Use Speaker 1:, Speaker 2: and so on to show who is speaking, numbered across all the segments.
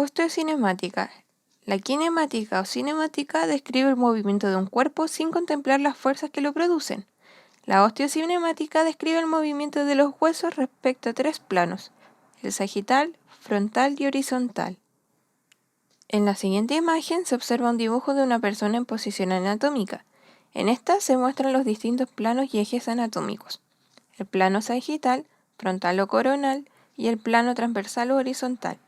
Speaker 1: Osteocinemática. La kinemática o cinemática describe el movimiento de un cuerpo sin contemplar las fuerzas que lo producen. La osteocinemática describe el movimiento de los huesos respecto a tres planos: el sagital, frontal y horizontal. En la siguiente imagen se observa un dibujo de una persona en posición anatómica. En esta se muestran los distintos planos y ejes anatómicos: el plano sagital, frontal o coronal y el plano transversal o horizontal.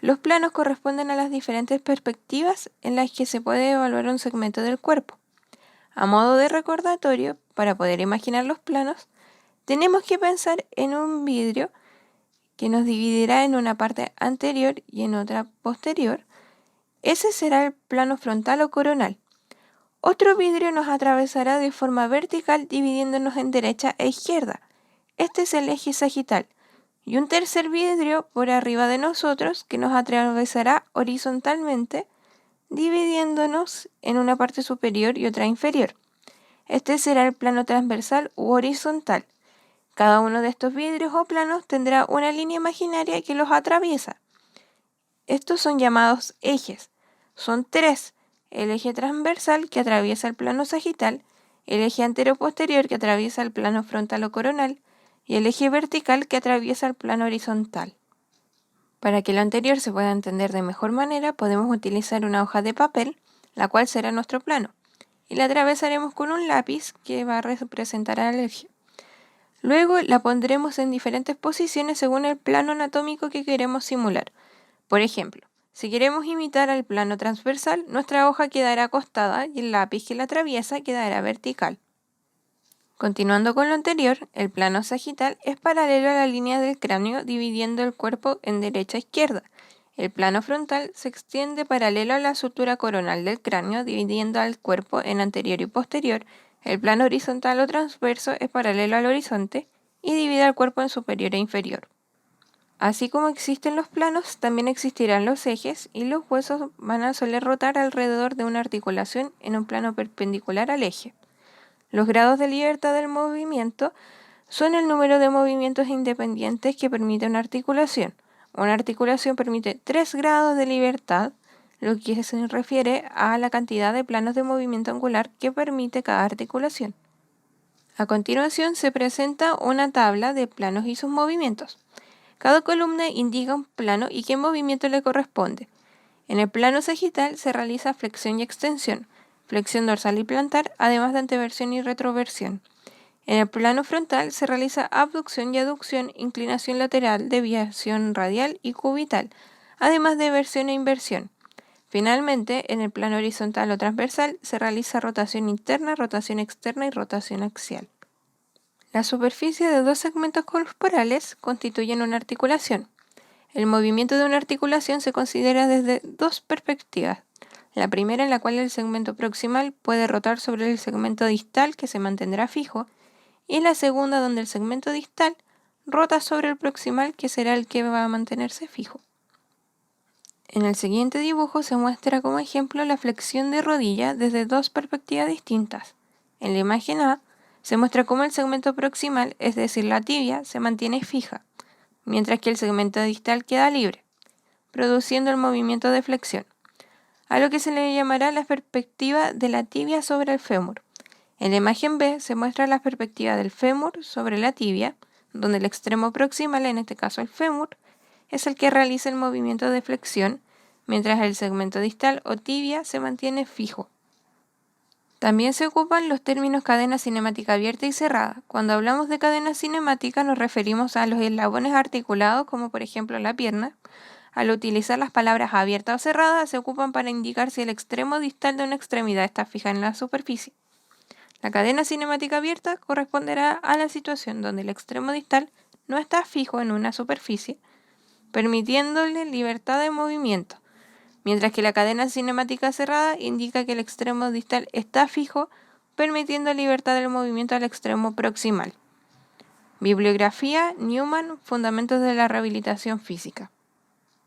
Speaker 1: Los planos corresponden a las diferentes perspectivas en las que se puede evaluar un segmento del cuerpo. A modo de recordatorio, para poder imaginar los planos, tenemos que pensar en un vidrio que nos dividirá en una parte anterior y en otra posterior. Ese será el plano frontal o coronal. Otro vidrio nos atravesará de forma vertical dividiéndonos en derecha e izquierda. Este es el eje sagital. Y un tercer vidrio por arriba de nosotros que nos atravesará horizontalmente, dividiéndonos en una parte superior y otra inferior. Este será el plano transversal u horizontal. Cada uno de estos vidrios o planos tendrá una línea imaginaria que los atraviesa. Estos son llamados ejes. Son tres: el eje transversal que atraviesa el plano sagital, el eje antero-posterior que atraviesa el plano frontal o coronal, y el eje vertical que atraviesa el plano horizontal. Para que lo anterior se pueda entender de mejor manera, podemos utilizar una hoja de papel, la cual será nuestro plano, y la atravesaremos con un lápiz que va a representar al eje. Luego la pondremos en diferentes posiciones según el plano anatómico que queremos simular. Por ejemplo, si queremos imitar al plano transversal, nuestra hoja quedará acostada y el lápiz que la atraviesa quedará vertical. Continuando con lo anterior, el plano sagital es paralelo a la línea del cráneo dividiendo el cuerpo en derecha e izquierda. El plano frontal se extiende paralelo a la sutura coronal del cráneo dividiendo al cuerpo en anterior y posterior. El plano horizontal o transverso es paralelo al horizonte y divide al cuerpo en superior e inferior. Así como existen los planos, también existirán los ejes, y los huesos van a soler rotar alrededor de una articulación en un plano perpendicular al eje. Los grados de libertad del movimiento son el número de movimientos independientes que permite una articulación. Una articulación permite 3 grados de libertad, lo que se refiere a la cantidad de planos de movimiento angular que permite cada articulación. A continuación se presenta una tabla de planos y sus movimientos. Cada columna indica un plano y qué movimiento le corresponde. En el plano sagital se realiza flexión y extensión, flexión dorsal y plantar, además de anteversión y retroversión. En el plano frontal se realiza abducción y aducción, inclinación lateral, desviación radial y cubital, además de versión e inversión. Finalmente, en el plano horizontal o transversal se realiza rotación interna, rotación externa y rotación axial. La superficie de dos segmentos corporales constituyen una articulación. El movimiento de una articulación se considera desde dos perspectivas. La primera, en la cual el segmento proximal puede rotar sobre el segmento distal, que se mantendrá fijo, y la segunda, donde el segmento distal rota sobre el proximal, que será el que va a mantenerse fijo. En el siguiente dibujo se muestra como ejemplo la flexión de rodilla desde dos perspectivas distintas. En la imagen A se muestra cómo el segmento proximal, es decir, la tibia, se mantiene fija, mientras que el segmento distal queda libre, produciendo el movimiento de flexión, a lo que se le llamará la perspectiva de la tibia sobre el fémur. En la imagen B se muestra la perspectiva del fémur sobre la tibia, donde el extremo proximal, en este caso el fémur, es el que realiza el movimiento de flexión, mientras el segmento distal o tibia se mantiene fijo. También se ocupan los términos cadena cinemática abierta y cerrada. Cuando hablamos de cadena cinemática nos referimos a los eslabones articulados, como por ejemplo la pierna. Al utilizar las palabras abierta o cerrada, se ocupan para indicar si el extremo distal de una extremidad está fija en la superficie. La cadena cinemática abierta corresponderá a la situación donde el extremo distal no está fijo en una superficie, permitiéndole libertad de movimiento, mientras que la cadena cinemática cerrada indica que el extremo distal está fijo, permitiendo libertad del movimiento al extremo proximal. Bibliografía: Newman, Fundamentos de la Rehabilitación Física.